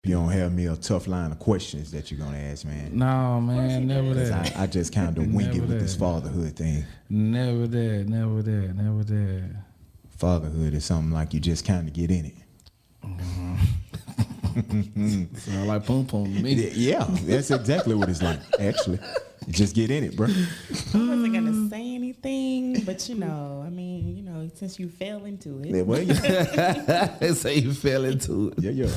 you don't have me a tough line of questions that you're gonna ask, man. No, man, never that. I just kind of wing it with this fatherhood thing. Never that. Fatherhood is something like you just kind of get in it. Sound like pom pom to me. Yeah, that's exactly what it's like. Actually, you just get in it, bro. I wasn't gonna say anything, but since you fell into it. Yeah, well, yeah. Say you fell into it. Yeah.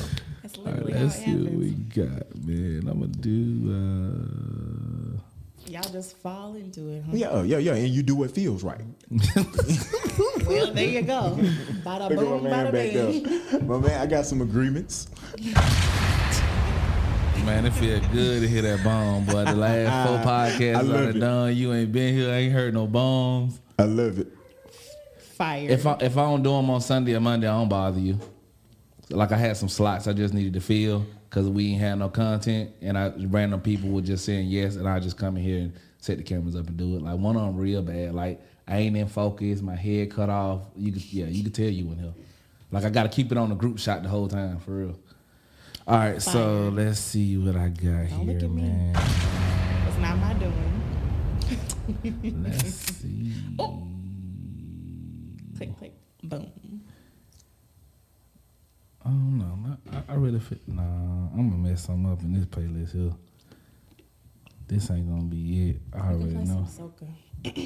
That's All right, literally let's how it see what happens. we got, man. I'm gonna do. Y'all just fall into it, huh? Yeah, and you do what feels right. Well, there you go. Bada Look boom, at my man bada back bing. there. My man, I got some agreements. Man, it feel good to hear that bomb, boy. The last 4 podcasts I love it. done, you ain't been here, ain't heard no bombs. I love it. Fire. If I don't do them on Sunday or Monday, I don't bother you. Like I had some slots I just needed to fill because we ain't had no content, and random people were just saying yes, and I just come in here and set the cameras up and do it. Like one of them real bad. Like I ain't in focus, my head cut off. You could tell you in here. Like I got to keep it on the group shot the whole time for real. All right, Fire. so let's see what I got Don't look here, at me. man. It's not my doing. Let's see. Oh. Click, click, boom. I don't know. I really feel. Nah, I'm gonna mess something up in this playlist here. This ain't gonna be it. I already Play know. some soca.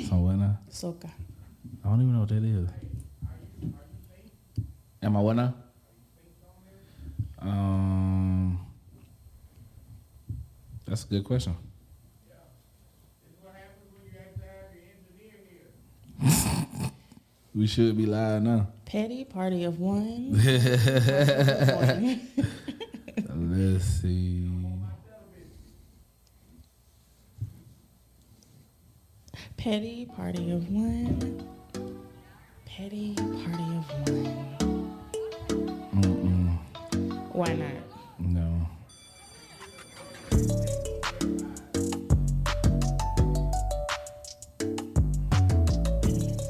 Some what now? Soca. I don't even know what that is. Am I what now? That's a good question. We should be live now. Petty party of one. Let's see. Petty party of one. Petty party of one. Why not? No.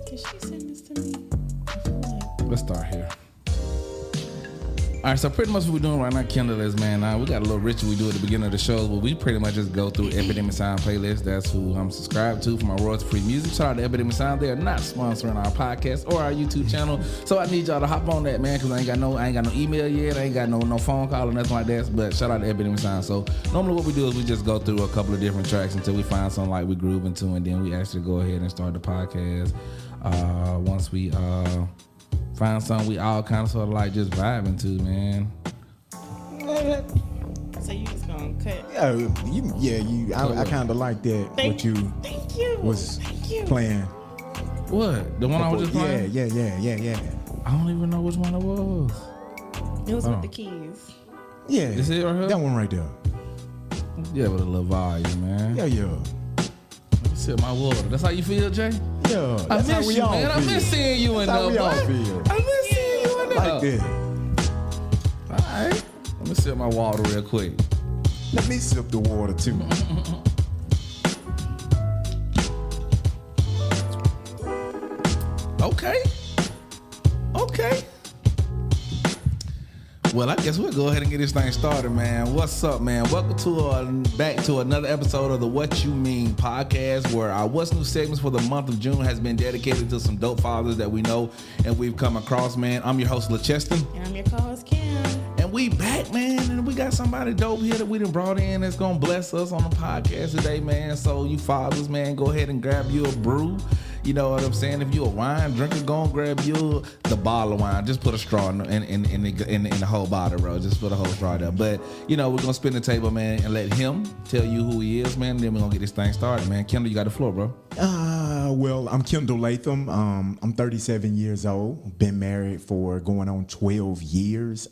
Did she send this to me? I feel like. Let's start here. All right, so pretty much what we're doing right now, Kendall, is, man, we got a little ritual we do at the beginning of the show, but we pretty much just go through Epidemic Sound playlist. That's who I'm subscribed to for my royalty-free music. Shout out to Epidemic Sound. They are not sponsoring our podcast or our YouTube channel, so I need y'all to hop on that, man, because I ain't got no email yet. I ain't got no phone call or nothing like that, but shout out to Epidemic Sound. So normally what we do is we just go through a couple of different tracks until we find something like we groove into, and then we actually go ahead and start the podcast. Once we find something we all kind of sort of like just vibing to, man. So you just gonna cut? I kind of like that. Thank you was Thank you. playing. What? The one I was just playing? Yeah. I don't even know which one it was. It was with the keys. Yeah. Is it right here? That one right there. Yeah, with a little volume, man. Yeah. Let me sip my water. That's how you feel, Jay? Yeah. I That's how miss we you, all man. feel. I miss seeing you in That's how there, we all boy. feel. I miss seeing you in there. Like that. All right. Let me sip my water real quick. Let me sip the water too. Okay. Well, I guess we'll go ahead and get this thing started, man. What's up, man? Welcome back to another episode of the What You Mean podcast, where our What's New segments for the month of June has been dedicated to some dope fathers that we know and we've come across, man. I'm your host, LaCheston. And I'm your co-host, Kim. And we back, man, and we got somebody dope here that we done brought in that's gonna bless us on the podcast today, man. So you fathers, man, go ahead and grab you a brew. You know what I'm saying? If you a wine drinker, go and grab you the bottle of wine. Just put a straw in the whole bottle, bro. Just put a whole straw there. But, you know, we're going to spin the table, man, and let him tell you who he is, man. And then we're going to get this thing started, man. Kendall, you got the floor, bro. Well, I'm Kendall Latham. I'm 37 years old. Been married for going on 12 years.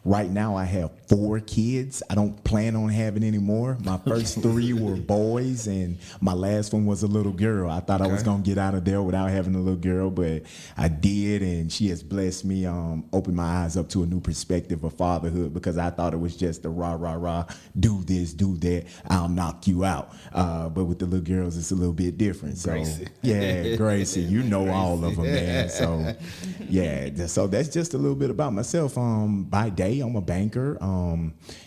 Right now, I have 4 kids. I don't plan on having any more. My first 3 were boys, and my last one was a little girl. I thought I was going to get get out of there without having a little girl, but I did, and she has blessed me, opened my eyes up to a new perspective of fatherhood, because I thought it was just a rah, do this, do that, I'll knock you out. But with the little girls, it's a little bit different. So, Gracie. yeah, Gracie, you know all of them, man. So, yeah, so that's just a little bit about myself. By day, I'm a banker.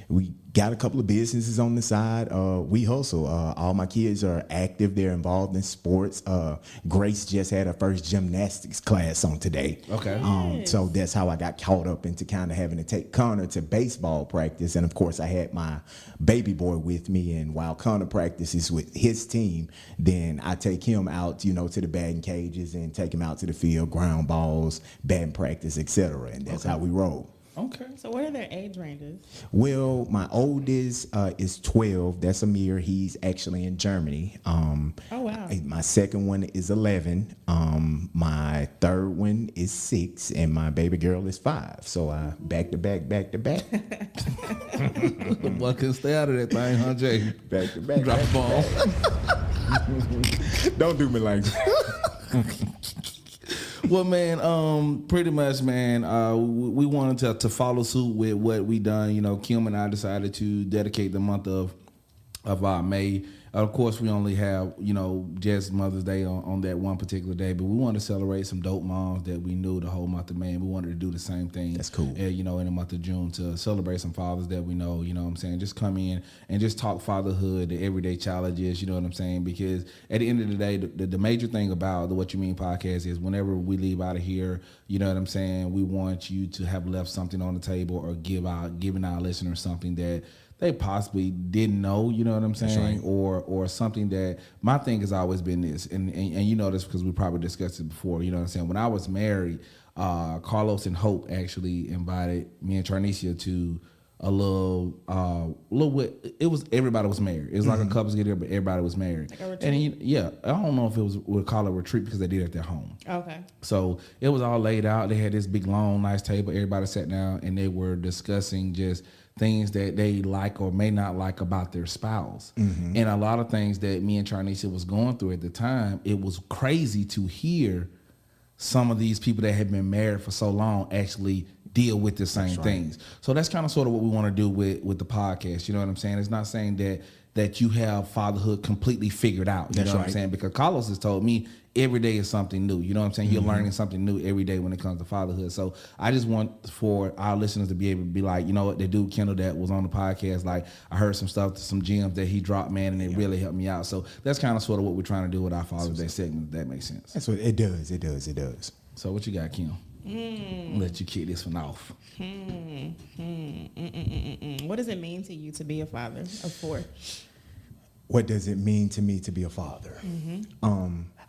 We got a couple of businesses on the side. We hustle. All my kids are active. They're involved in sports. Grace just had her first gymnastics class on today. Okay. So that's how I got caught up into kind of having to take Connor to baseball practice. And of course, I had my baby boy with me. And while Connor practices with his team, then I take him out, to the batting cages and take him out to the field, ground balls, batting practice, etc. And that's how we roll. Okay. So what are their age ranges? Well, my oldest is 12. That's Amir. He's actually in Germany. Oh, wow. My second one is 11. My third one is 6, and my baby girl is 5. So back to back. The boy couldn't stay out of that thing, huh, Jay? Back to back. Drop the ball. Don't do me like that. Well, man, pretty much, man, we wanted to follow suit with what we done. Kim and I decided to dedicate the month of May. Of course, we only have, just Mother's Day on that one particular day, but we wanted to celebrate some dope moms that we knew the whole month of May, and we wanted to do the same thing. That's cool. In the month of June to celebrate some fathers that we know, what I'm saying? Just come in and just talk fatherhood, the everyday challenges, you know what I'm saying? Because at the end of the day, the major thing about the What You Mean podcast is whenever we leave out of here, you know what I'm saying, we want you to have left something on the table or giving our listeners something that they possibly didn't know, you know what I'm saying? Right. Or something that my thing has always been this, and you know this because we probably discussed it before, you know what I'm saying? When I was married, Carlos and Hope actually invited me and Charnicia to a little it was everybody was married. It was like a couples get there, but everybody was married. Like a retreat? And I don't know if it was we'll call it a retreat because they did it at their home. Okay. So it was all laid out. They had this big long nice table. Everybody sat down and they were discussing just things that they like or may not like about their spouse. And a lot of things that me and Charnicia was going through at the time, it was crazy to hear some of these people that have been married for so long actually deal with the same things. So that's kind of sort of what we want to do with the podcast. You know what I'm saying? It's not saying that you have fatherhood completely figured out. You know what I'm saying? Because Carlos has told me every day is something new. You know what I'm saying? You're learning something new every day when it comes to fatherhood. So I just want for our listeners to be able to be like, you know what, the dude Kendall that was on the podcast, like I heard some stuff, some gems that he dropped, man, and it really helped me out. So that's kind of sort of what we're trying to do with our Father's Day segment, if that makes sense. That's what it does. It does. So what you got, Kim? Let you kick this one off. What does it mean to you to be a father of 4? What does it mean to me to be a father?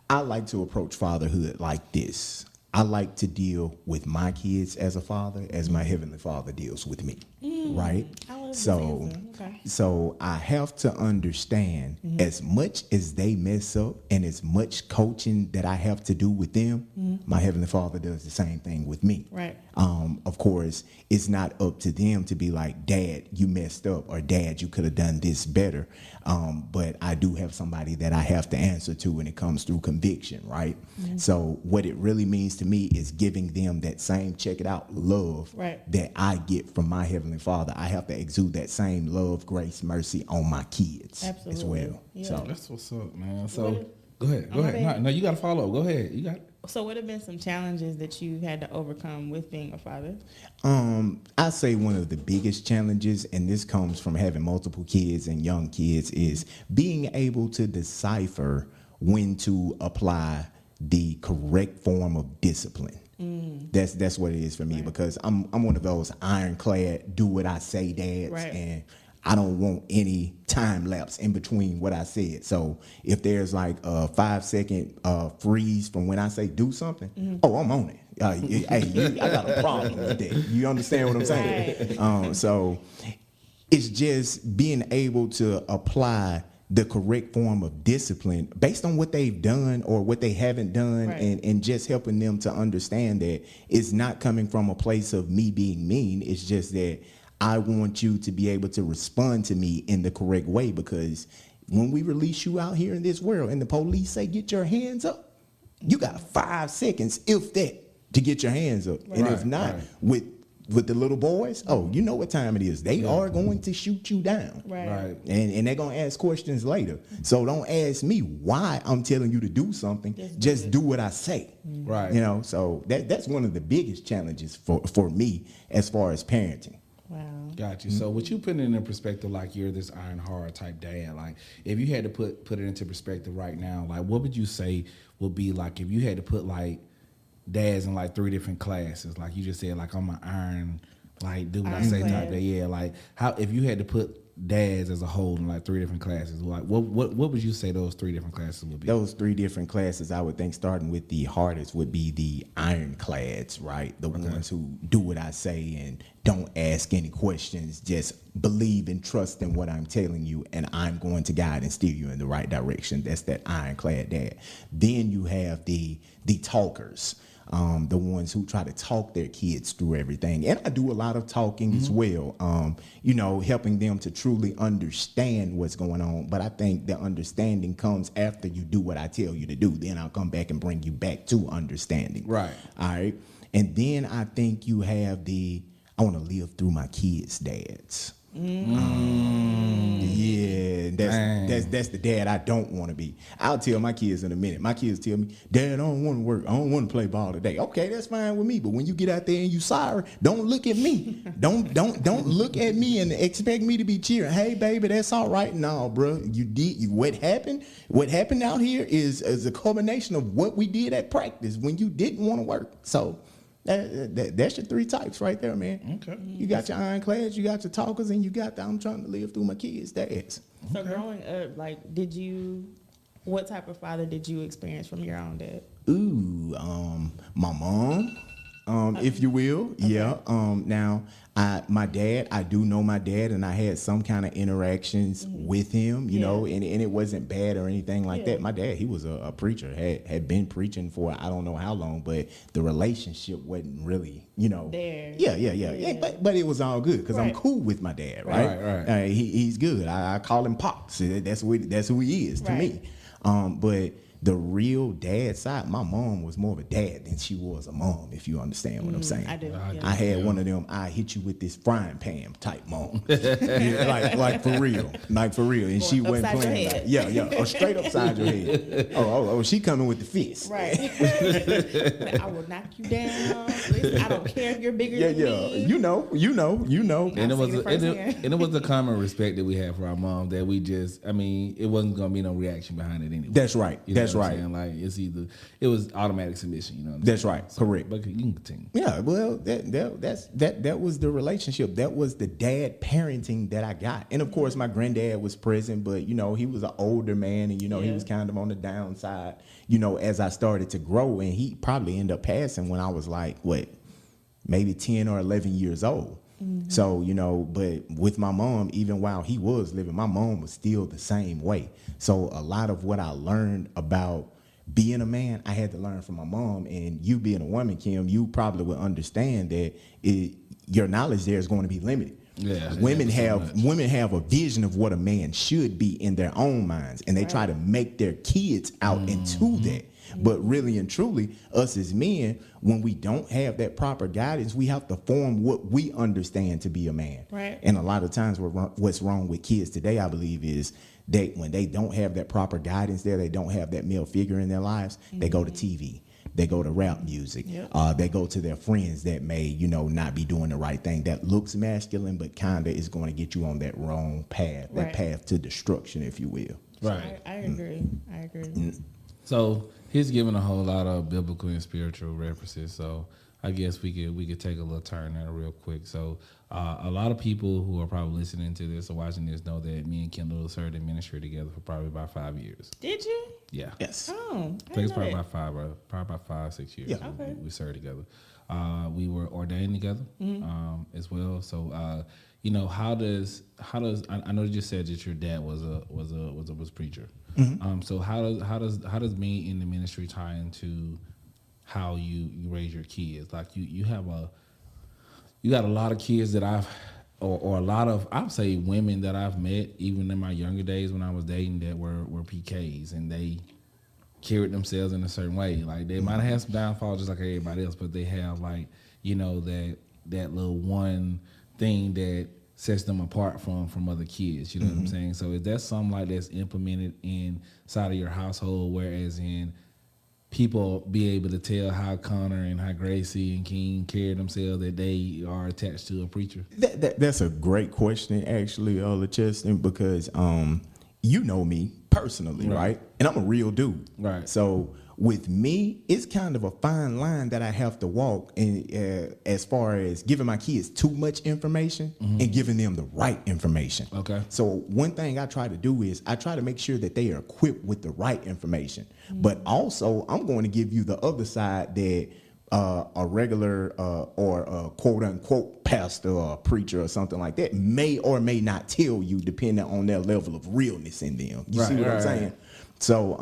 I like to approach fatherhood like this. I like to deal with my kids as a father as my Heavenly Father deals with me, right? I love this So, answer. Okay. so I have to understand as much as they mess up and as much coaching that I have to do with them, my Heavenly Father does the same thing with me. Right. Of course, it's not up to them to be like, Dad, you messed up, or Dad, you could have done this better. But I do have somebody that I have to answer to when it comes through conviction, right? So what it really means to me is giving them that same, check it out, love that I get from my Heavenly Father. I have to exude that same love, grace, mercy on my kids as well. Yeah. So That's what's up, man. So go ahead. No, you got to follow up. Go ahead. You got it. So what have been some challenges that you had to overcome with being a father? I say one of the biggest challenges, and this comes from having multiple kids and young kids, is being able to decipher when to apply the correct form of discipline. That's what it is for me, because I'm one of those ironclad, do what I say dads, and I don't want any time lapse in between what I said. So if there's like a 5-second freeze from when I say do something, oh, I'm on it. I got a problem with that. You understand what I'm saying? So it's just being able to apply the correct form of discipline based on what they've done or what they haven't done, and just helping them to understand that it's not coming from a place of me being mean. It's just that I want you to be able to respond to me in the correct way, because when we release you out here in this world and the police say, get your hands up, You got 5 seconds, if that, to get your hands up. And if not, with the little boys, you know what time it is. They are going to shoot you down. Right. And they're going to ask questions later. So don't ask me why I'm telling you to do something. Just do what I say. Right. You know, so that's one of the biggest challenges for me as far as parenting. Wow. Got you. So what you put it in perspective, like you're this iron hard type dad, like if you had to put it into perspective right now, like what would you say would be like if you had to put like dads in like 3 different classes, like you just said, like I'm an iron, like do what I say type dad. Yeah, like how if you had to put dads as a whole in like 3 different classes, like what would you say those 3 different classes would be? Those 3 different classes, I would think, starting with the hardest, would be the ironclads, right? The ones who do what I say and don't ask any questions, just believe and trust in what I'm telling you, and I'm going to guide and steer you in the right direction. That's that ironclad dad. Then you have the talkers. The ones who try to talk their kids through everything. And I do a lot of talking as well, you know, helping them to truly understand what's going on. But I think the understanding comes after you do what I tell you to do. Then I'll come back and bring you back to understanding. Right. All right. And then I think you have I want to live through my kids' dads. Yeah, that's the dad I don't want to be. I'll tell my kids in a minute. My kids tell me, Dad, I don't want to work. I don't want to play ball today. Okay, that's fine with me. But when you get out there and you sorry, don't look at me. Don't look at me and expect me to be cheering. Hey, baby, that's all right. No, bro, what happened? What happened out here is a culmination of what we did at practice when you didn't want to work. So. That's your 3 types right there, man. Okay. You got your ironclads, you got your talkers, and you got I'm trying to live through my kids' dads. So growing up, like, what type of father did you experience from your own dad? Ooh, my mom, if you will. Okay. Yeah. Now, my dad, I do know my dad, and I had some kind of interactions with him, you know, and it wasn't bad or anything like that. My dad, he was a preacher, had been preaching for I don't know how long, but the relationship wasn't really, you know. There. Yeah. But it was all good because I'm cool with my dad, right? Right. He's good. I call him Pops. That's who he is to me. But the real dad side, my mom was more of a dad than she was a mom, if you understand what I'm saying. I do. I had one of them, I hit you with this frying pan type mom. like for real. Like for real. And she wasn't playing like, yeah, straight upside your head. Oh, she coming with the fist. Right. I will knock you down. Listen, I don't care if you're bigger than me. You know. And it was a common respect that we had for our mom that we just, I mean, it wasn't gonna be no reaction behind it anyway. That's right. That's right. Like it was automatic submission, you know. That's right. So, correct. But you can continue. Yeah, well, that was the relationship. That was the dad parenting that I got. And of course, my granddad was present, but you know, he was an older man, and you know, he was kind of on the downside. You know, as I started to grow, and he probably ended up passing when I was like maybe 10 or 11 years old. Mm-hmm. So, you know, but with my mom, even while he was living, my mom was still the same way. So a lot of what I learned about being a man, I had to learn from my mom. And you being a woman, Kim, you probably would understand that your knowledge there is going to be limited. Yeah, women have a vision of what a man should be in their own minds, and they try to make their kids out into that. But really and truly, us as men, when we don't have that proper guidance, we have to form what we understand to be a man. Right. And a lot of times what's wrong with kids today, I believe, is when they don't have that proper guidance there, they don't have that male figure in their lives, they go to TV. They go to rap music. Yep. They go to their friends that may, you know, not be doing the right thing. That looks masculine, but kind of is going to get you on that wrong path, that path to destruction, if you will. Right. I agree. I agree. So he's given a whole lot of biblical and spiritual references. So I guess we could take a little turn there real quick. So a lot of people who are probably listening to this or watching this know that me and Kendall served in ministry together for probably about 5 years. Did you? Yeah. Yes. Oh, I think it's probably about 5, 6 years. Yeah. Okay. We served together. We were ordained together as well. So you know, how does I know you just said that your dad was a preacher. Mm-hmm. So how does me in the ministry tie into how you raise your kids? Like you got a lot of kids that or a lot of, I would say, women that I've met even in my younger days when I was dating that were PKs, and they carried themselves in a certain way. Like they might have some downfalls just like everybody else, but they have like, you know, that little one thing that sets them apart from other kids. You know what I'm saying? So if that's something like that's implemented inside of your household, whereas in people be able to tell how Connor and how Gracie and King carry themselves, that they are attached to a preacher? That's a great question, actually, LaCheston, because you know me personally, right? And I'm a real dude. Right. So with me, it's kind of a fine line that I have to walk in, as far as giving my kids too much information and giving them the right information. Okay. So one thing I try to do is I try to make sure that they are equipped with the right information. But also, I'm going to give you the other side that a regular or a quote unquote pastor or preacher or something like that may or may not tell you, depending on their level of realness in them. You see what I'm saying? So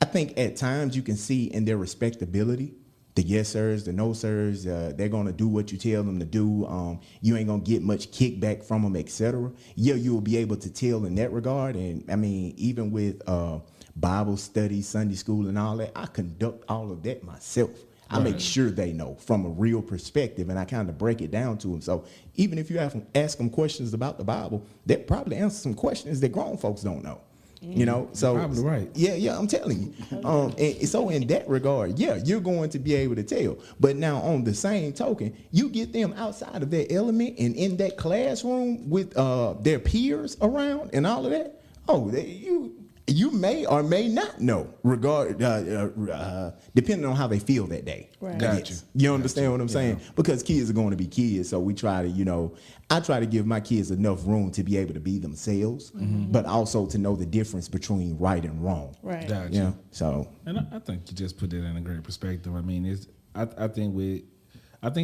I think at times you can see in their respectability, the yes sirs, the no sirs, they're going to do what you tell them to do. You ain't going to get much kickback from them, etc. Yeah, you'll be able to tell in that regard. And I mean, even with Bible study, Sunday school and all that, I conduct all of that myself. I make sure they know from a real perspective, and I kind of break it down to them. So even if you ask them questions about the Bible, they'll probably answer some questions that grown folks don't know. You know, so you're probably right. Yeah, I'm telling you. And so in that regard, yeah, you're going to be able to tell. But now on the same token, you get them outside of their element and in that classroom with their peers around and all of that. Oh, you may or may not know, depending on how they feel that day. Right. Gotcha. You understand what I'm saying? Because kids are going to be kids, so we try to, I try to give my kids enough room to be able to be themselves, but also to know the difference between right and wrong. Right. Gotcha. Yeah. So. And I think you just put that in a great perspective. I mean, I think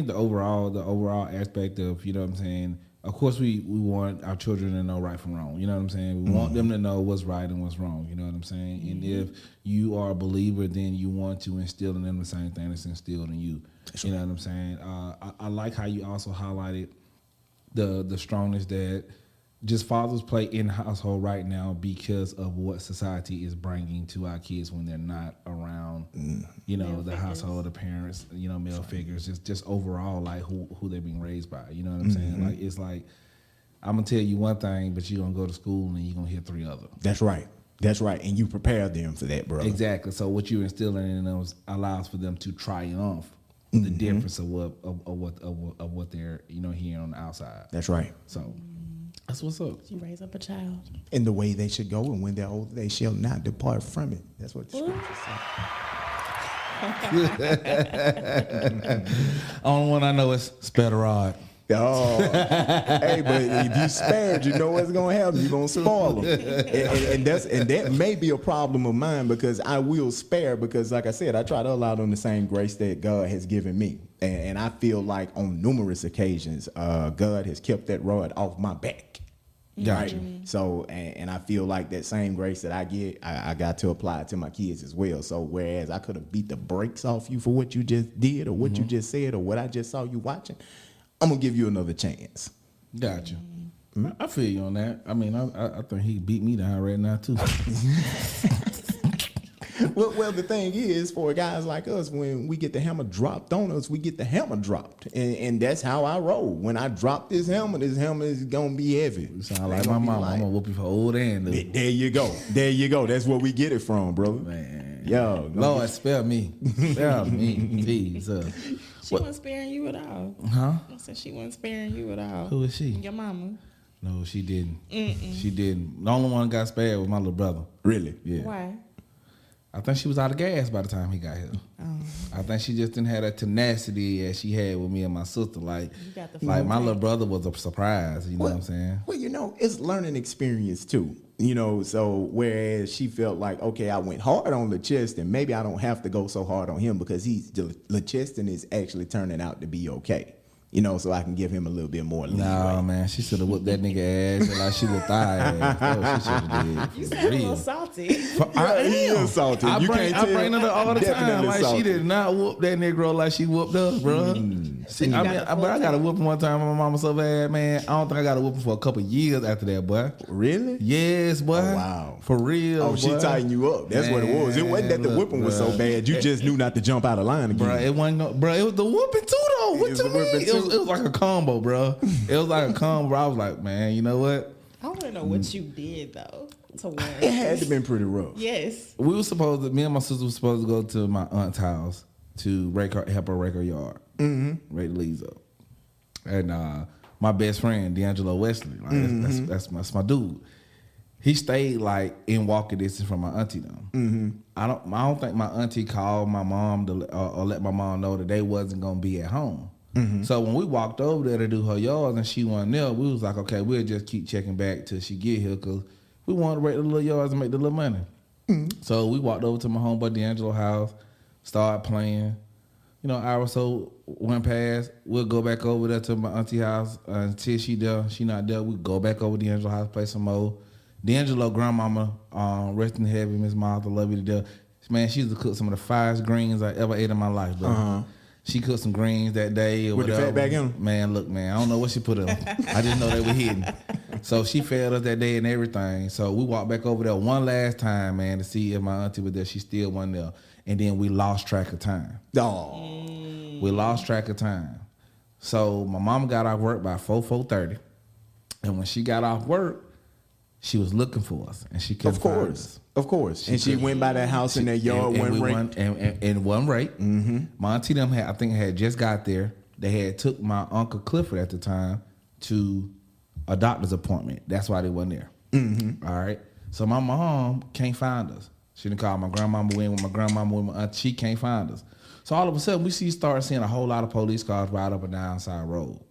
the overall aspect of, you know what I'm saying, of course we want our children to know right from wrong. You know what I'm saying? We want them to know what's right and what's wrong. You know what I'm saying? And if you are a believer, then you want to instill in them the same thing that's instilled in you. You know what I'm saying? I like how you also highlighted the strongness that just fathers play in the household right now because of what society is bringing to our kids when they're not around, the household, the parents, male figures, just overall, like who they're being raised by. You know what I'm saying? Like, it's like, I'm going to tell you one thing, but you're going to go to school and you're going to hear three other. That's right. That's right. And you prepare them for that, brother. Exactly. So what you're instilling in them allows for them to triumph the difference of what they're, hearing on the outside. That's right. So that's what's up. You raise up a child. In the way they should go, and when they're old, they shall not depart from it. That's what the scripture says. Only one I know is spare the rod. Oh, hey, but if you spared, you know what's gonna happen. You're gonna spoil them, and that may be a problem of mine because I will spare because, like I said, I try to allow them the same grace that God has given me, and I feel like on numerous occasions, God has kept that rod off my back. Gotcha. Right? So, and I feel like that same grace that I get, I got to apply it to my kids as well. So, whereas I could have beat the brakes off you for what you just did or what you just said or what I just saw you watching, I'm gonna give you another chance. Gotcha. I feel you on that. I mean, I think he beat me down right now too. Well, the thing is, for guys like us, when we get the hammer dropped on us, we get the hammer dropped, and that's how I roll. When I drop this hammer is gonna be heavy. You sound like my mama. I'm gonna whoop you for old and new. There you go. There you go. That's where we get it from, brother. Man, yo, Lord, spare me, Jesus. She wasn't sparing you at all. Huh? I said she wasn't sparing you at all. Who is she? Your mama. No, she didn't. She didn't. The only one that got spared was my little brother. Really? Yeah. Why? I think she was out of gas by the time he got here. Oh. I think she just didn't have that tenacity as she had with me and my sister. Like my little brother was a surprise. You know what I'm saying? Well, it's learning experience too. So whereas she felt like, okay, I went hard on LaCheston, maybe I don't have to go so hard on him because LaCheston is actually turning out to be okay. So I can give him a little bit more leeway. Nah, man, she should have whooped that nigga ass like she whooped thy ass. That's what she should have did. You sound a little salty. I am salty. I you bring can't her that all the time. Like salty. she did not whoop that Negro like she whooped us, bro. See, You I got mean, a but I full got a tank. whooping one time. My mama so bad, man. I don't think I got a whooping for a couple years after that, boy. Really? Yes, boy. Oh, wow. For real. Oh, she boy. tightened you up. That's what it was. It wasn't that the Man, whooping was look, so bad. You just knew not to jump out of line again. Bruh, it wasn't. Bruh, it was the whooping too, though. What It was you the whooping mean? too? It was like a combo, bro. It was like a combo. I was like, man, you know what? I want to know what you did though to win. It had to been pretty rough. Yes. We were supposed to. Me and my sister were supposed to go to my aunt's house to help her rake her yard, rake the leaves up. And my best friend D'Angelo Wesley, like that's my dude. He stayed like in walking distance from my auntie though. I don't think my auntie called my mom or let my mom know that they wasn't gonna be at home. So when we walked over there to do her yards and she wasn't there, we was like, okay, we'll just keep checking back till she get here because we wanted to rake the little yards and make the little money. So we walked over to my homeboy D'Angelo house, started playing. You know, hour or so went past. We'll go back over there to my auntie house until she there. She not there. We go back over to D'Angelo house, play some more. D'Angelo grandmama, rest in heaven, Miss Martha, love you to death. Man, she used to cook some of the finest greens I ever ate in my life, bro. She cooked some greens that day or With the whatever. fat back in 'em? Man, look, man, I don't know what she put in them. I just know they were hidden. So she fed us that day and everything. So we walked back over there one last time, man, to see if my auntie was there. She still wasn't there. And then we lost track of time. Oh. We lost track of time. So my mom got off work by 4:30. And when she got off work, she was looking for us. And she couldn't find us. Of course. And she went by that house in that yard, and one ring. and one rate. My auntie them had just got there. They had took my Uncle Clifford at the time to a doctor's appointment. That's why they wasn't there. All right. So my mom can't find us. She didn't call my grandmama when my grandmama with my aunt. She can't find us. So all of a sudden we start seeing a whole lot of police cars ride up and down side road.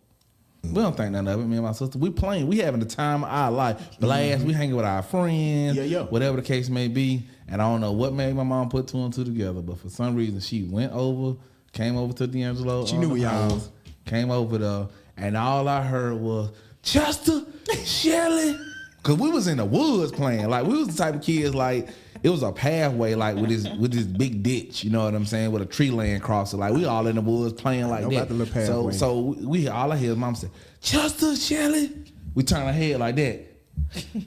We don't think nothing of it. Me and my sister, we playing. We having the time of our life. Blast. We hanging with our friends. Whatever the case may be. And I don't know what made my mom put two and two together, but for some reason she went over, came over to D'Angelo. She knew we y'all was. Came over there, and all I heard was Chester, Shelly. Cause we was in the woods playing. Like we was the type of kids like it was a pathway like with this big ditch, you know what I'm saying, with a tree laying across it. Like we all in the woods playing like that. About the little pathway. So we all I hear is mom say, Chester, Shelly. We turn our head like that.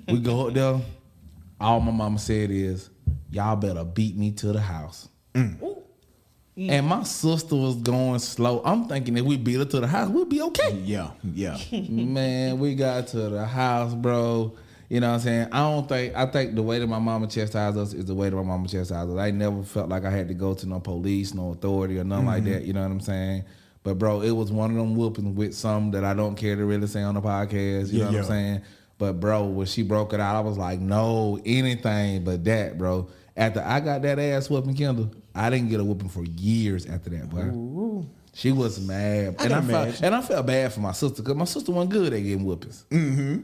We go up there. All my mama said is, y'all better beat me to the house. And my sister was going slow. I'm thinking if we beat her to the house, we'll be okay. Yeah. Man, we got to the house, bro. You know what I'm saying? I think the way that my mama chastised us is the way that my mama chastised us. I never felt like I had to go to no police, no authority or nothing like that. You know what I'm saying? But bro, it was one of them whoopings with some that I don't care to really say on the podcast. You know what I'm saying? But bro, when she broke it out, I was like, no, anything but that, bro. After I got that ass whooping, Kendall, I didn't get a whooping for years after that, boy. Ooh. She was mad. I felt bad for my sister because my sister wasn't good at getting whoopings. You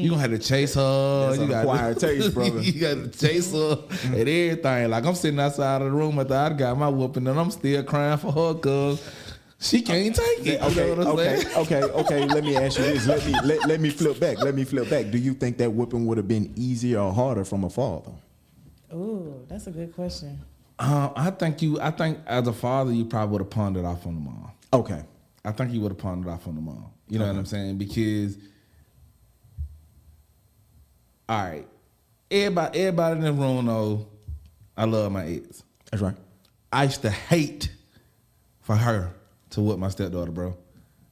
gonna have to chase her. That's you an acquired taste, brother. You got to chase her and everything. Like I'm sitting outside of the room after I got my whooping and I'm still crying for her because she can't take it. Okay. Let me ask you this. Let me flip back. Do you think that whooping would have been easier or harder from a father? Ooh, that's a good question. I think as a father, you probably would have pawned it off on the mom. Okay. I think you would have pawned it off on the mom. You know what I'm saying? Because, all right, everybody in the room know I love my ex. That's right. I used to hate for her to whoop my stepdaughter, bro.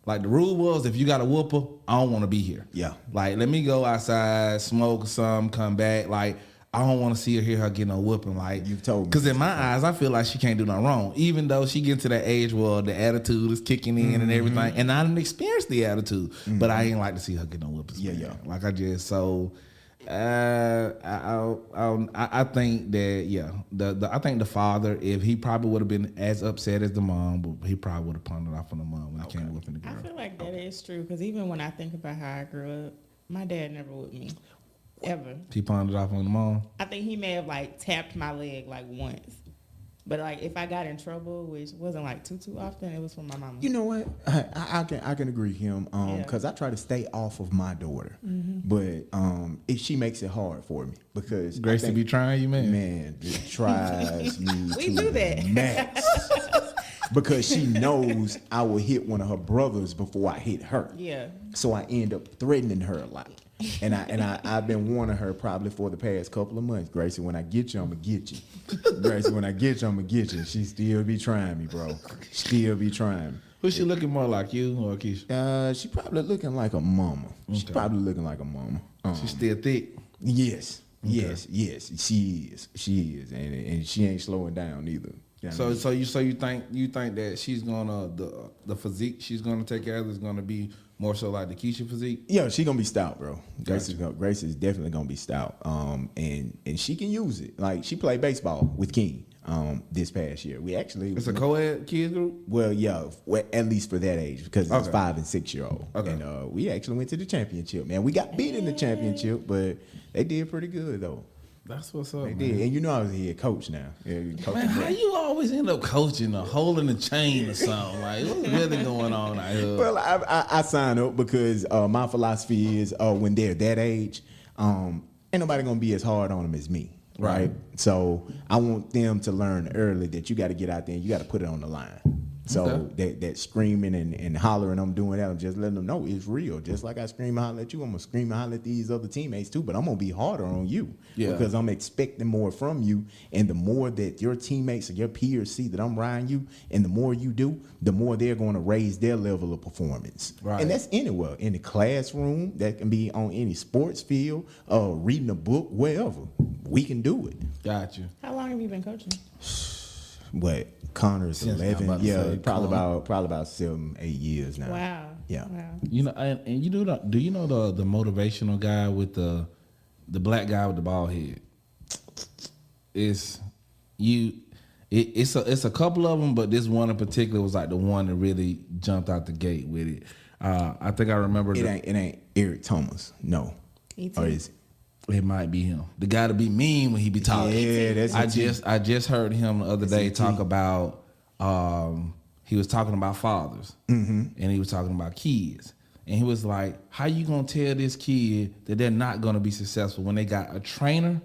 Like the rule was, if you got a whooper, I don't want to be here. Yeah. Like let me go outside, smoke some, come back. Like I don't want to see or hear her get no whooping. Like you've told me. Because in my eyes, I feel like she can't do nothing wrong, even though she get to that age where the attitude is kicking in and everything. And I didn't experience the attitude, but I ain't like to see her get no whoopings. Yeah. Like I just I think that I think the father, if he probably would have been as upset as the mom, but he probably would have pawned it off on the mom when he came whooping the girl. I feel like that is true because even when I think about how I grew up, my dad never whooped me. Ever. He pawned it off on the mom? I think he may have like tapped my leg like once. But like if I got in trouble, which wasn't like too often, it was from my mama. You know what? I can agree with him because I try to stay off of my daughter, but she makes it hard for me because Gracie be trying you, man. Man, it tries me We to do that. max. because she knows I will hit one of her brothers before I hit her. Yeah. So I end up threatening her a lot. And I've been warning her probably for the past couple of months. Gracie, when I get you, I'm gonna get you. Gracie, when I get you, I'm gonna get you. She still be trying me, bro. Still be trying me. Who's she looking more like, you or Keisha? She probably looking like a mama. She probably looking like a mama. She's still thick. Yes. Yes, she is, and she ain't slowing down either. You know what I mean? So you think that she's gonna the physique she's gonna take out is gonna be more so like the Keisha physique? Yeah, she gonna be stout, bro. Gotcha. Grace is definitely gonna be stout. And she can use it. Like she played baseball with King this past year. We actually It's a co-ed kids group. Well, yeah, at least for that age because it's Okay. 5 and 6 year old. Okay. And we actually went to the championship. Man, we got beat in the championship, but they did pretty good though. That's what's up. They Man. did, and you know I was a head coach now. Yeah, Man, how you always end up coaching a hole in the chain or something? Like, what's really going on out here? Well, I sign up because my philosophy is when they're that age, ain't nobody gonna be as hard on them as me, right? So I want them to learn early that you got to get out there and you got to put it on the line. So that screaming and hollering I'm doing that, I'm just letting them know it's real. Just like I scream and holler at you, I'm gonna scream and holler at these other teammates too. But I'm gonna be harder on you because I'm expecting more from you. And the more that your teammates or your peers see that I'm riding you, and the more you do, the more they're going to raise their level of performance. Right. And that's anywhere in the classroom. That can be on any sports field, reading a book, wherever. We can do it. Got you. How long have you been coaching? What Connor's Yes, I'm 11, about to say, probably about 7-8 years now. Wow. Yeah. Wow. You know, and you do you know the motivational guy with the black guy with the bald head? It's a couple of them, but this one in particular was like the one that really jumped out the gate with it. I think I remember It ain't Eric Thomas, no. E.T. Or is it? it might be him. The guy to be mean when he be talking. Yeah, that's I just heard him the other day talk about he was talking about fathers and he was talking about kids. And he was like, how you gonna tell this kid that they're not gonna be successful when they got a trainer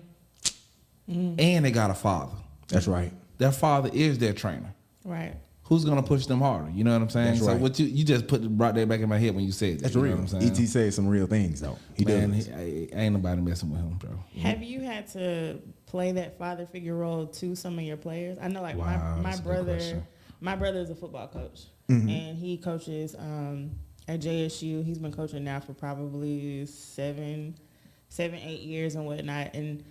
and they got a father? That's right. Their father is their trainer. Right. Who's gonna push them harder? You know what I'm saying? That's so right. what you just brought that back in my head when you said that. That's you know real. what I'm saying? E.T. said some real things though. He Man, does. ain't nobody messing with him, bro. Have you had to play that father figure role to some of your players? I know, like Wow, my that's a good question. brother is a football coach, and he coaches at JSU. He's been coaching now for probably 7, 8 years and whatnot. And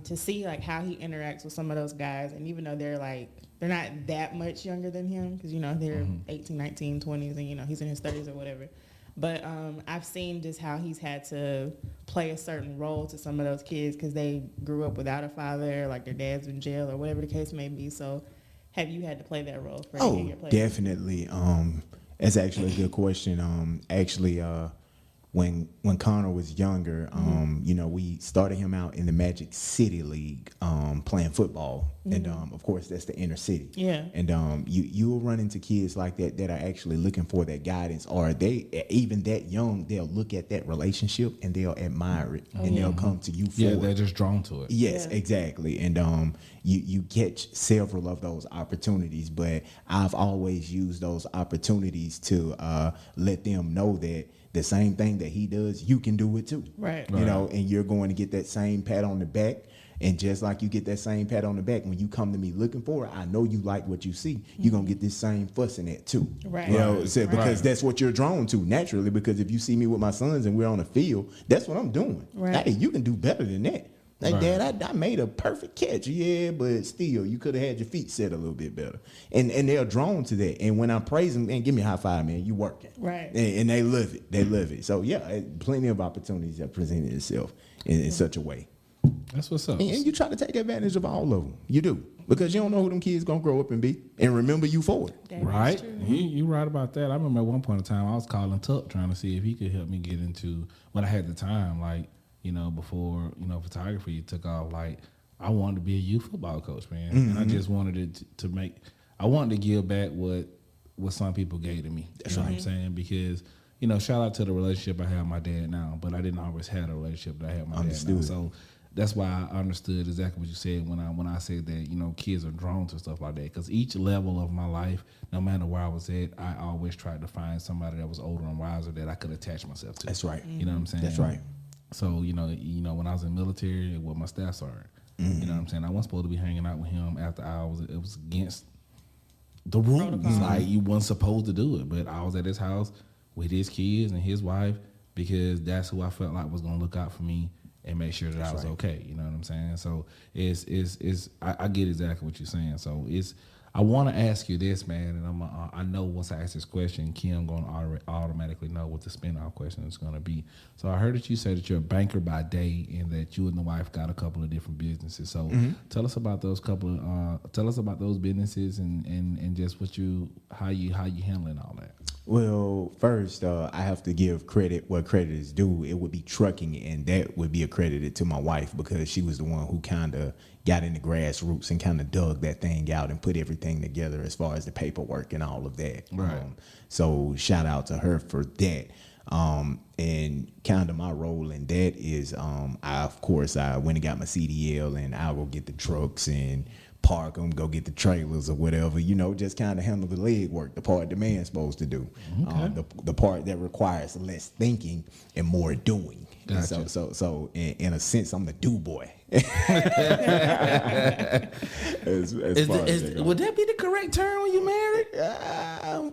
to see like how he interacts with some of those guys, and even though they're not that much younger than him, because they're 18, 19, 20s, and he's in his 30s or whatever. But I've seen just how he's had to play a certain role to some of those kids because they grew up without a father, like their dad's in jail or whatever the case may be. So have you had to play that role for any of your players? Definitely. That's actually a good question. When Connor was younger, we started him out in the Magic City League playing football. And, of course, that's the inner city. Yeah. And you'll run into kids like that that are actually looking for that guidance, or they even that young, they'll look at that relationship and they'll admire it, and they'll come to you for Yeah, it. they're just drawn to it. Yes, Yeah. exactly. And you catch several of those opportunities, but I've always used those opportunities to let them know that the same thing that he does, you can do it too. Right. You know, and you're going to get that same pat on the back. And just like you get that same pat on the back when you come to me looking for it, I know you like what you see. You're going to get this same fussing at too. Right. You know, Right. so because that's what you're drawn to naturally, because if you see me with my sons and we're on the field, that's what I'm doing. Right. Hey, you can do better than that. Like, Right. Dad, I made a perfect catch. Yeah, but still, you could have had your feet set a little bit better. And they're drawn to that. And when I praise them, man, give me a high five, man. You working. Right. And they love it. They love it. So, yeah, plenty of opportunities have presented itself in such a way. That's what's up. And you try to take advantage of all of them. You do. Because you don't know who them kids going to grow up and be. And remember you for it. That is Right, true. you right about that. I remember at one point in time I was calling Tuck trying to see if he could help me get into when I had the time, like before photography took off. Like I wanted to be a youth football coach, man, and I just wanted it to make. I wanted to give back what some people gave to me. That's what I'm saying, because shout out to the relationship I have with my dad now, but I didn't always have the relationship that I had with my dad now. So that's why I understood exactly what you said when I said that, you know, kids are drawn to stuff like that. Because each level of my life, no matter where I was at, I always tried to find somebody that was older and wiser that I could attach myself to. That's right. You know what I'm saying? That's right. So, you know, when I was in the military, with my staff sergeant, you know what I'm saying? I wasn't supposed to be hanging out with him after hours. It was against the rules. Like, you wasn't supposed to do it. But I was at his house with his kids and his wife because that's who I felt like was going to look out for me and make sure that I was okay. You know what I'm saying? So I get exactly what you're saying. So I want to ask you this, man, and I know once I ask this question, Kim going to automatically know what the spin-off question is going to be. So I heard that you say that you're a banker by day and that you and the wife got a couple of different businesses. So tell us about those businesses and just how you handling all that. Well, first, I have to give credit where credit is due. It would be trucking, and that would be accredited to my wife because she was the one who kind of got in the grassroots and kind of dug that thing out and put everything together as far as the paperwork and all of that. Right. So shout out to her for that. And kind of my role in that is, I went and got my CDL, and I will get the trucks and park them, go get the trailers or whatever, you know, just kind of handle the leg work, the part the man's supposed to do. Okay. The part that requires less thinking and more doing. Gotcha. So in a sense, I'm the do boy. Would that be the correct term when you married?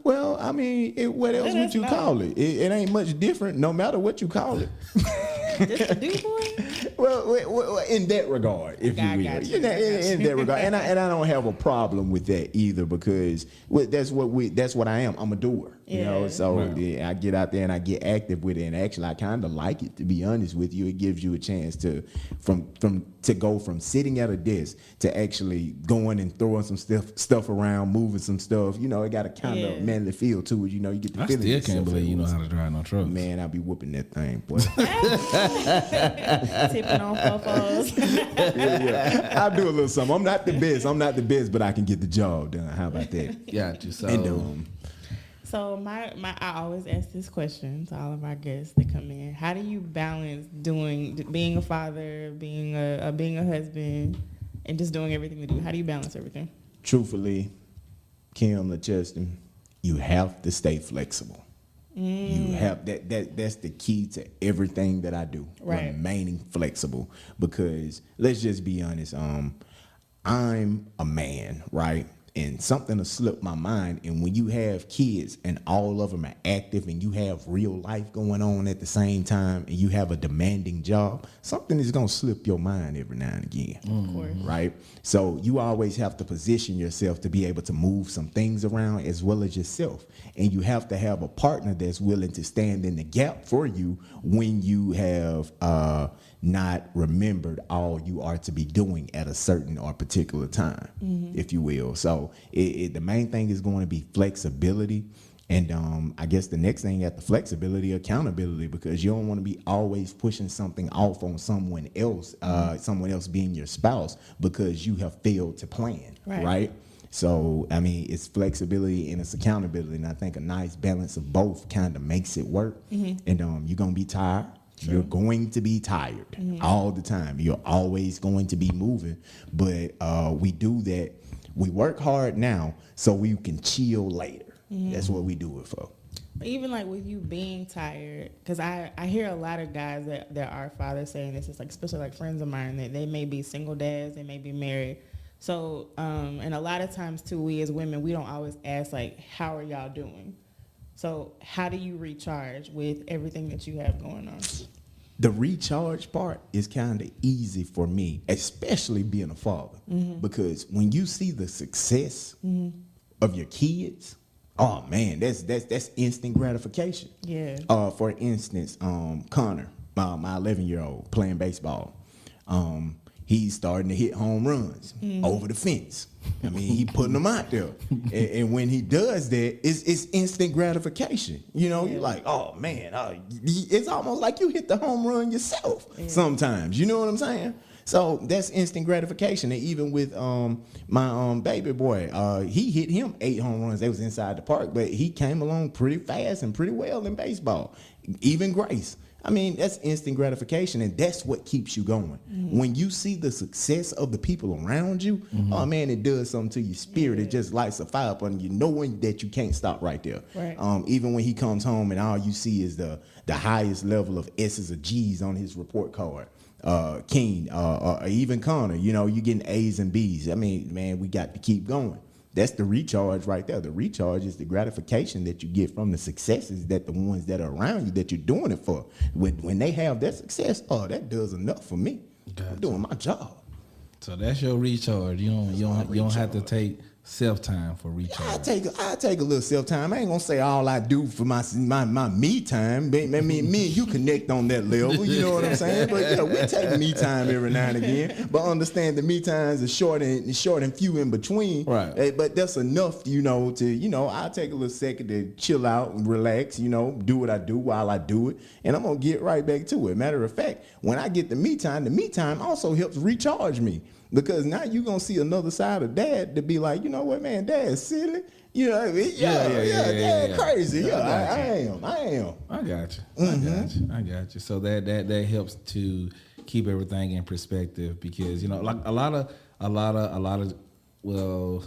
Well, I mean, what else would you call it? It ain't much different, no matter what you call it. Just a do boy? Well, in that regard, if you will, in that regard, and I don't have a problem with that either because that's what I am. I'm a doer, you know. So I get out there and I get active with it, and actually, I kind of like it. To be honest with you, it gives you a chance to go from sitting at a desk to actually going and throwing some stuff around, moving some stuff. You know, it got a kind of manly feel to it. You know, you get the feeling. I still can't believe you know how to drive no trucks. Man, I be whooping that thing, boy. Tipping on fofos. yeah. I'll do a little something. I'm not the best, but I can get the job done. How about that? Got you. So I always ask this question to all of our guests that come in. How do you balance being a father, being a husband, and just doing everything we do? How do you balance everything? Truthfully, Kim LaChester, you have to stay flexible. You have that's the key to everything that I do. Right. Remaining flexible. Because let's just be honest, I'm a man, right? And something will slip my mind. And when you have kids and all of them are active and you have real life going on at the same time and you have a demanding job, something is going to slip your mind every now and again. Of course. Right? So you always have to position yourself to be able to move some things around as well as yourself. And you have to have a partner that's willing to stand in the gap for you when you have not remembered all you are to be doing at a certain or particular time, if you will. So the main thing is going to be flexibility. And I guess the next thing after flexibility, accountability, because you don't want to be always pushing something off on someone else being your spouse because you have failed to plan, right? So, I mean, it's flexibility and it's accountability. And I think a nice balance of both kind of makes it work. And you're going to be tired. True. You're going to be tired all the time. You're always going to be moving. But we do that. We work hard now so we can chill later. That's what we do it for. But even like with you being tired, because I hear a lot of guys that are fathers saying this, is like especially like friends of mine that they may be single dads, they may be married. So, and a lot of times too, we as women, we don't always ask like, how are y'all doing? So how do you recharge with everything that you have going on? The recharge part is kind of easy for me, especially being a father, because when you see the success of your kids, oh man, that's instant gratification. Yeah. For instance, Connor, my 11-year-old playing baseball, he's starting to hit home runs over the fence. I mean, he putting them out there. And when he does that, it's instant gratification. You know, you're like, oh, man, it's almost like you hit the home run yourself sometimes. You know what I'm saying? So that's instant gratification. And even with my baby boy, he hit him 8 home runs. They was inside the park, but he came along pretty fast and pretty well in baseball. Even Grace. I mean, that's instant gratification, and that's what keeps you going. When you see the success of the people around you, oh man, it does something to your spirit. It just lights a fire up on you, knowing that you can't stop right there. Right. Even when he comes home and all you see is the highest level of S's or G's on his report card. Keen, or even Connor, you getting A's and B's. I mean, man, we got to keep going. That's the recharge right there. The recharge is the gratification that you get from the successes that the ones that are around you that you're doing it for. When they have that success, that does enough for me. Gotcha. I'm doing my job. So that's your recharge. You don't have to take self-time for recharge. I take a little self-time. I ain't gonna say all I do for my me time. I mean, me and you connect on that level. You know what I'm saying? But we take me time every now and again. But understand the me times are short and few in between. Right. But that's enough, to I'll take a little second to chill out and relax. Do what I do while I do it, and I'm gonna get right back to it. Matter of fact, when I get the me time also helps recharge me. Because now you're going to see another side of dad to be like, you know what, man, dad's silly. Dad crazy. Yeah, I am. I got you. I got you. So that helps to keep everything in perspective because, like a lot of, well,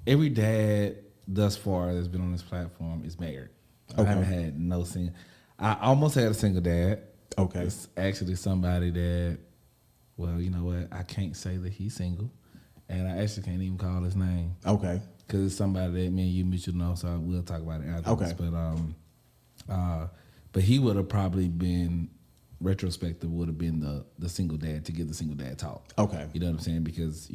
every dad thus far that's been on this platform is married. Okay. I haven't had no single. I almost had a single dad. Okay. It's actually somebody that, well, you know what? I can't say that he's single, and I actually can't even call his name. Okay. Because it's somebody that me and you mutually know, so we'll talk about it afterwards. Okay. But he would have probably been, retrospective, would have been the single dad to give the single dad talk. Okay. You know what I'm saying? Because,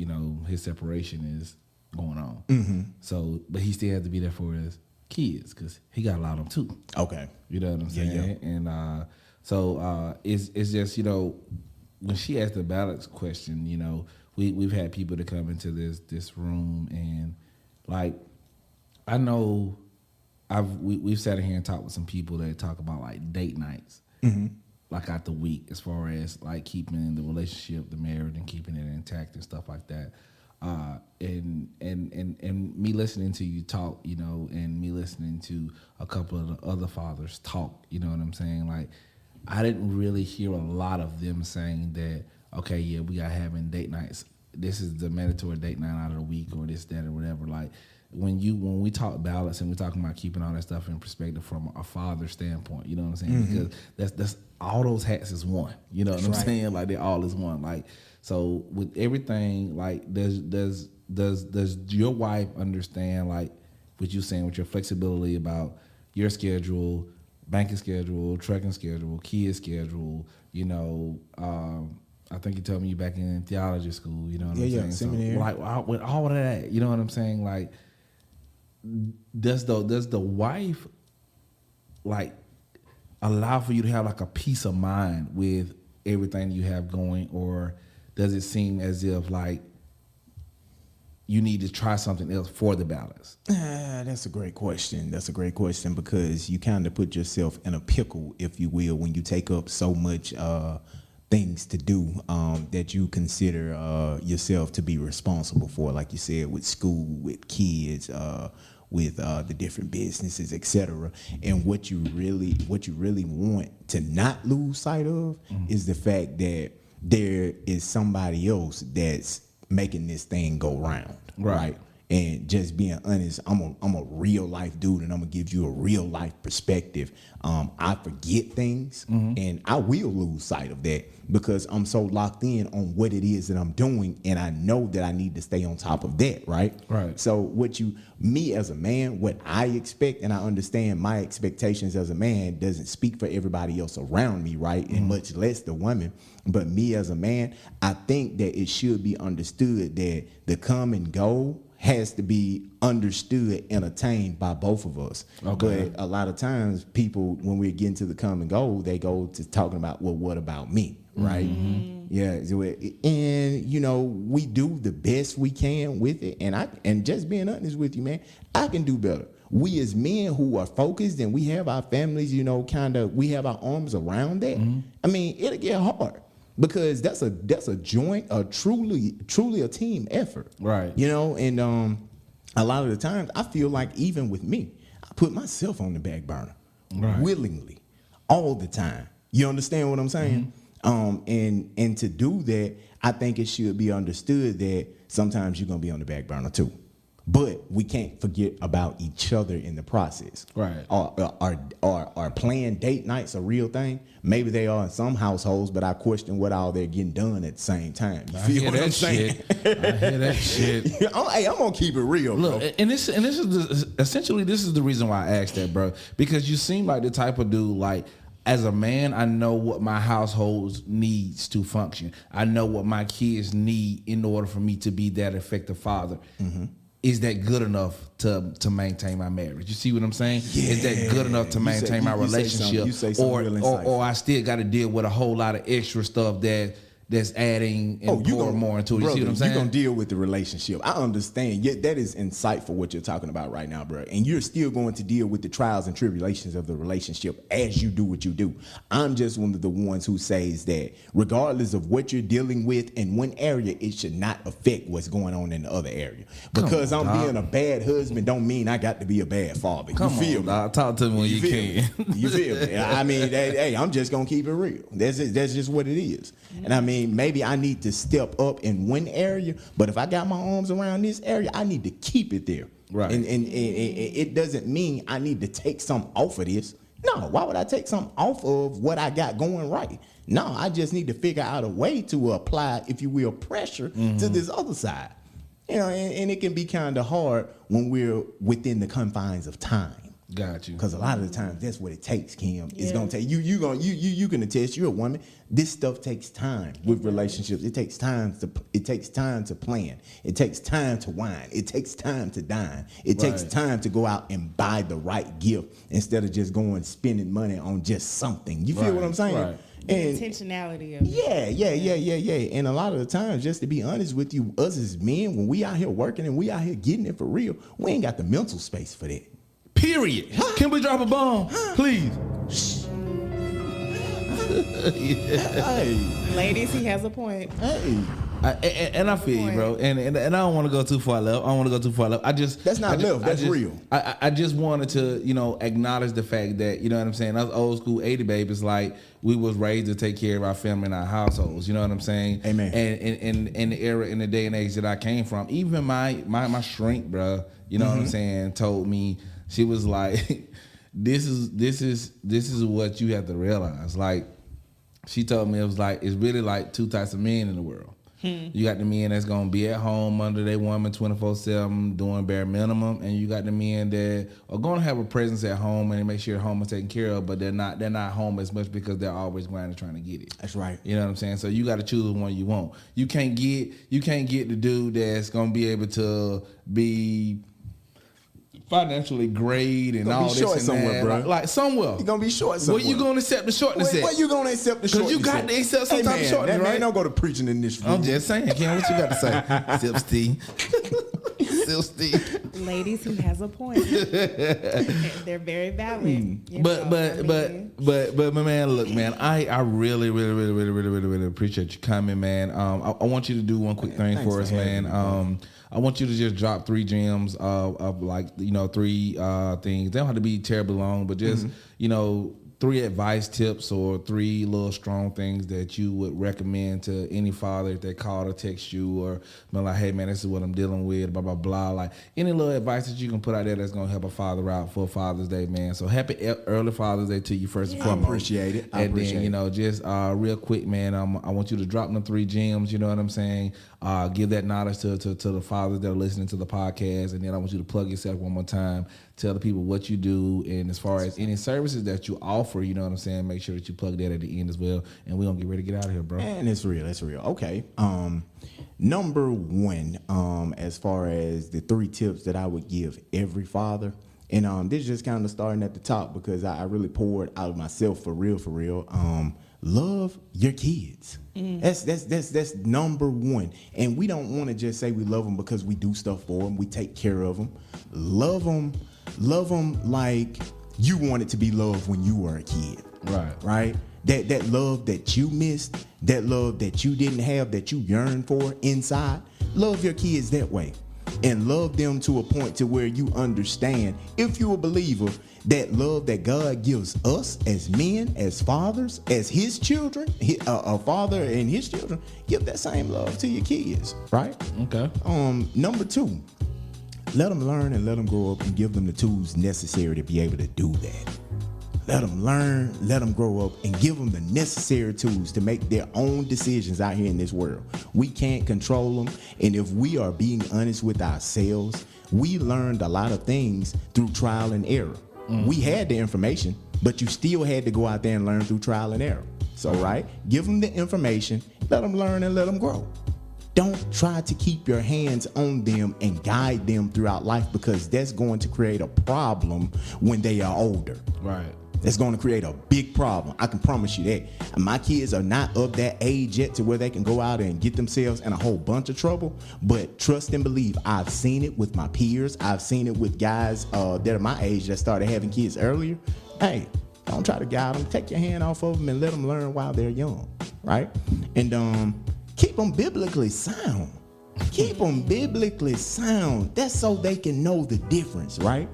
his separation is going on. Mm-hmm. So, but he still had to be there for his kids because he got a lot of them too. Okay. You know what I'm saying? Yeah. And so it's just, when she asked the balance question, we've had people to come into this room and like I know we've sat in here and talked with some people that talk about like date nights, like out the week, as far as like keeping the relationship, the marriage, and keeping it intact and stuff like that. And me listening to you talk, and me listening to a couple of the other fathers talk, you know what I'm saying, like. I didn't really hear a lot of them saying that, okay, yeah, we are having date nights. This is the mandatory date night out of the week or this, that, or whatever. Like when we talk balance and we're talking about keeping all that stuff in perspective from a father standpoint, you know what I'm saying? Mm-hmm. Because that's all those hats is one. You know what I'm saying? Like they all is one. Like so with everything, like does your wife understand like what you're saying with your flexibility about your schedule, banking schedule, trucking schedule, kid schedule, I think you told me you back in theology school, you know what I'm saying? Seminary. So, like with all of that, you know what I'm saying? Like, does the wife like allow for you to have like a peace of mind with everything you have going, or does it seem as if like you need to try something else for the balance? That's a great question. Because you kind of put yourself in a pickle, if you will, when you take up so much things to do that you consider yourself to be responsible for, like you said, with school, with kids, with the different businesses, etc. And what you really want to not lose sight of is the fact that there is somebody else that's making this thing go round, right? And just being honest, I'm a real life dude, and I'm gonna give you a real life perspective. I forget things, and I will lose sight of that because I'm so locked in on what it is that I'm doing, and I know that I need to stay on top of that, right? Right. So me as a man, what I expect, and I understand my expectations as a man doesn't speak for everybody else around me, right? And much less the woman. But me as a man, I think that it should be understood that the common goal has to be understood and attained by both of us. Okay. But a lot of times people, when we get into the common goal, they go to talking about, well, what about me? Right? Mm-hmm. Yeah. And, we do the best we can with it. And just being honest with you, man, I can do better. We as men who are focused and we have our families, we have our arms around that. I mean, it'll get hard. Because that's a joint, truly a team effort, right? And a lot of the times I feel like even with me, I put myself on the back burner, willingly, all the time. You understand what I'm saying? And to do that, I think it should be understood that sometimes you're gonna be on the back burner too. But we can't forget about each other in the process. Right. Are planned date nights a real thing? Maybe they are in some households, but I question what all they're getting done at the same time. You feel what I'm saying? I hear that shit. Hey, I'm gonna keep it real, Look, bro. and this is essentially this is the reason why I asked that, bro. Because you seem like the type of dude like. As a man, I know what my household needs to function. I know what my kids need in order for me to be that effective father. Is that good enough to maintain my marriage? You see what I'm saying? Yeah. Is that good enough to maintain my relationship? You say something real insightful. Or I still got to deal with a whole lot of extra stuff that's adding and pouring more into it. You see what I'm saying? You're going to deal with the relationship. I understand. Yeah, that is insightful what you're talking about right now, bro. And you're still going to deal with the trials and tribulations of the relationship as you do what you do. I'm just one of the ones who says that regardless of what you're dealing with in one area, it should not affect what's going on in the other area. Because I'm being a bad husband don't mean I got to be a bad father. Come you feel on, me? dog. Talk to me when you can. You feel me? I mean, hey, I'm just going to keep it real. That's just what it is. And I mean, maybe I need to step up in one area, but if I got my arms around this area, I need to keep it there. Right. And it doesn't mean I need to take some off of this. No, why would I take something off of what I got going right? No, I just need to figure out a way to apply, if you will, pressure to this other side. You know, and it can be kind of hard when we're within the confines of time. Got you. Because a lot of the times that's what it takes, Kim. It's Yeah. gonna take you can attest. You're a woman. This stuff takes time with relationships. It takes time to plan. It takes time to wine. It takes time to dine. It takes time to go out and buy the right gift instead of just going spending money on just something. You feel what I'm saying? Right. And Intentionality of it. yeah. And a lot of the times, just to be honest with you, us as men, when we out here working and we out here getting it for real, we ain't got the mental space for that. Period. Can we drop a bomb, please? Hey, Ladies, he has a point. hey. And I feel you, bro. And I don't want to go too far left. That's not left. That's real. I just wanted to, acknowledge the fact that, you know what I'm saying? Us old school 80 babies, like we was raised to take care of our family and our households. You know what I'm saying? Amen. And in the era, in the day and age that I came from, even my shrink, bro, you know what I'm saying, told me, she was like, this is what you have to realize. Like, she told me it's really like two types of men in the world. You got the men that's gonna be at home under their woman 24/7 doing bare minimum, and you got the men that are gonna have a presence at home and make sure home is taken care of, but they're not home as much because they're always grinding trying to get it. That's right. You know what I'm saying? So you got to choose the one you want. You can't get the dude that's gonna be able to be financially great and all be this short and somewhere, that. bro. Like somewhere. You're going to be short somewhere. Where you going to accept the shortness at? Where you going to accept the shortness? Because you got to accept some type of shortness, man, right? don't go to preaching in this room. I'm just saying, Ken, what you got to say? Sip Steve. Sip Steve. Ladies, he has a point. They're very valid. But my man, look, man, I really appreciate you coming, man. I want you to do one quick thing Thanks for us, for having man. me, I want you to just drop 3 gems of like, three things. They don't have to be terribly long, but just, 3 advice tips or 3 little strong things that you would recommend to any father if they call or text you or be like, hey man, this is what I'm dealing with, blah, blah, blah. Like any little advice that you can put out there that's going to help a father out for Father's Day, man. So happy early Father's Day to you first and foremost. I appreciate it. And then, just real quick, man, I want you to drop them 3 gems, you know what I'm saying? Give that knowledge to the fathers that are listening to the podcast. And then I want you to plug yourself one more time. Tell the people what you do, and as far as any services that you offer, you know what I'm saying, make sure that you plug that at the end as well. And we're going to get ready to get out of here, bro. And it's real. Okay. Number 1, as far as the 3 tips that I would give every father, and this is just kind of starting at the top because I really poured out of myself for real. Love your kids. That's number 1. And we don't want to just say we love them because we do stuff for them. We take care of them. Love them like you wanted to be loved when you were a kid. Right? That love that you missed, that love that you didn't have, that you yearn for inside. Love your kids that way. and love them to a point to where you understand, if you're a believer, that love that God gives us as men, as fathers, as his children, a father and his children, give that same love to your kids, right? Okay. Number 2, let them learn and let them grow up and give them the tools necessary to be able to do that. Let them learn, let them grow up, and give them the necessary tools to make their own decisions out here in this world. We can't control them, and if we are being honest with ourselves, we learned a lot of things through trial and error. We had the information, but you still had to go out there and learn through trial and error. So, right, give them the information, let them learn and let them grow. Don't try to keep your hands on them and guide them throughout life, because that's going to create a problem when they are older. Right. It's going to create a big problem. I can promise you that. My kids are not of that age yet to where they can go out and get themselves in a whole bunch of trouble. But trust and believe, I've seen it with my peers. I've seen it with guys that are my age that started having kids earlier. Hey, don't try to guide them. Take your hand off of them and let them learn while they're young, right? And keep them biblically sound. Keep them biblically sound. That's so they can know the difference, right?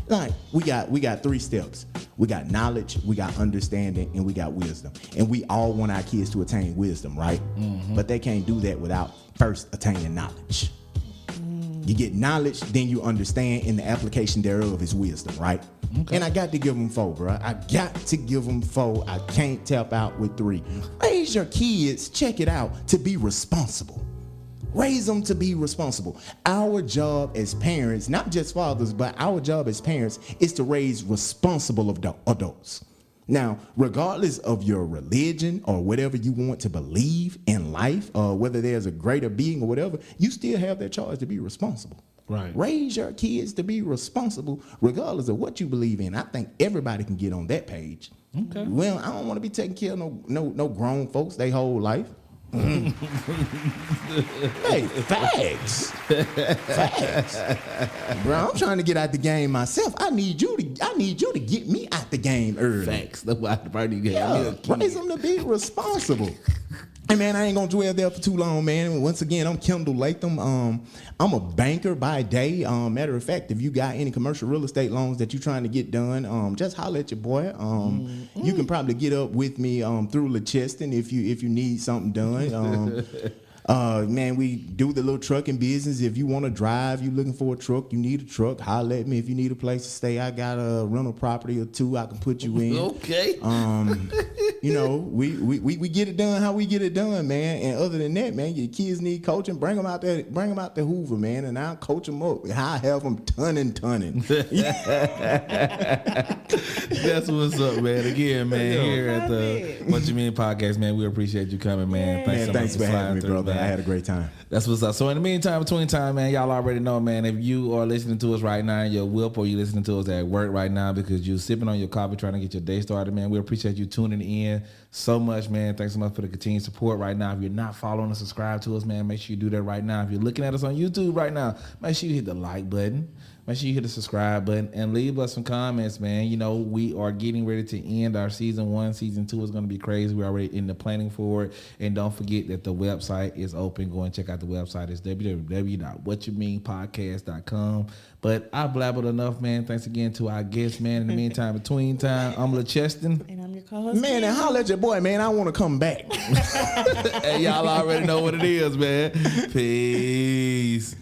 Like we got 3 steps. We got knowledge, we got understanding, and we got wisdom. And we all want our kids to attain wisdom, right? Mm-hmm. But they can't do that without first attaining knowledge. You get knowledge, then you understand, and the application thereof is wisdom, right? Okay. And I got to give them 4, bro. I got to give them 4. I can't tap out with 3. Raise your kids, check it out, to be responsible. Raise them to be responsible. Our job as parents, not just fathers, but our job as parents is to raise responsible adults. Now, regardless of your religion or whatever you want to believe in life, or whether there's a greater being or whatever, you still have that charge to be responsible. Right. Raise your kids to be responsible, regardless of what you believe in. I think everybody can get on that page. Okay. Well, I don't want to be taking care of no grown folks their whole life. Hey, facts. Bro, I'm trying to get out the game myself. I need you to get me out the game early. Facts. That's why the party game. Yeah, raise them to be responsible. Hey man, I ain't gonna dwell there for too long, man. Once again, I'm Kendall Latham. I'm a banker by day. Matter of fact, if you got any commercial real estate loans that you're trying to get done, just holler at your boy. You can probably get up with me through LeCheston if you need something done. Man, we do the little trucking business. If you want to drive, you looking for a truck, you need a truck, holler at me. If you need a place to stay, I got a rental property or 2 I can put you in. Okay. You know, we get it done how we get it done, man. And other than that, man, your kids need coaching. Bring them out there to Hoover, man, and I'll coach them up. I have them tunning. That's what's up, man. Again, man, here at the What You Mean podcast, man, we appreciate you coming, man. Thanks for having me, brother. I had a great time. That's what's up. So in the meantime, between time, man, y'all already know, man, if you are listening to us right now in your whip, or you listening to us at work right now because you sipping on your coffee trying to get your day started, man, we appreciate you tuning in so much, man. Thanks so much for the continued support right now. If you're not following and subscribe to us, man, make sure you do that right now. If you're looking at us on YouTube right now, make sure you hit the like button. Make sure you hit the subscribe button and leave us some comments, man. You know, we are getting ready to end our season 1. Season 2 is going to be crazy. We're already in the planning for it. And don't forget that the website is open. Go and check out the website. It's www.whatyoumeanpodcast.com. But I blabbered enough, man. Thanks again to our guests, man. In the meantime, between time, I'm LeCheston. And I'm your co-host. Man, and holler at your boy, man. I want to come back. Hey, y'all already know what it is, man. Peace.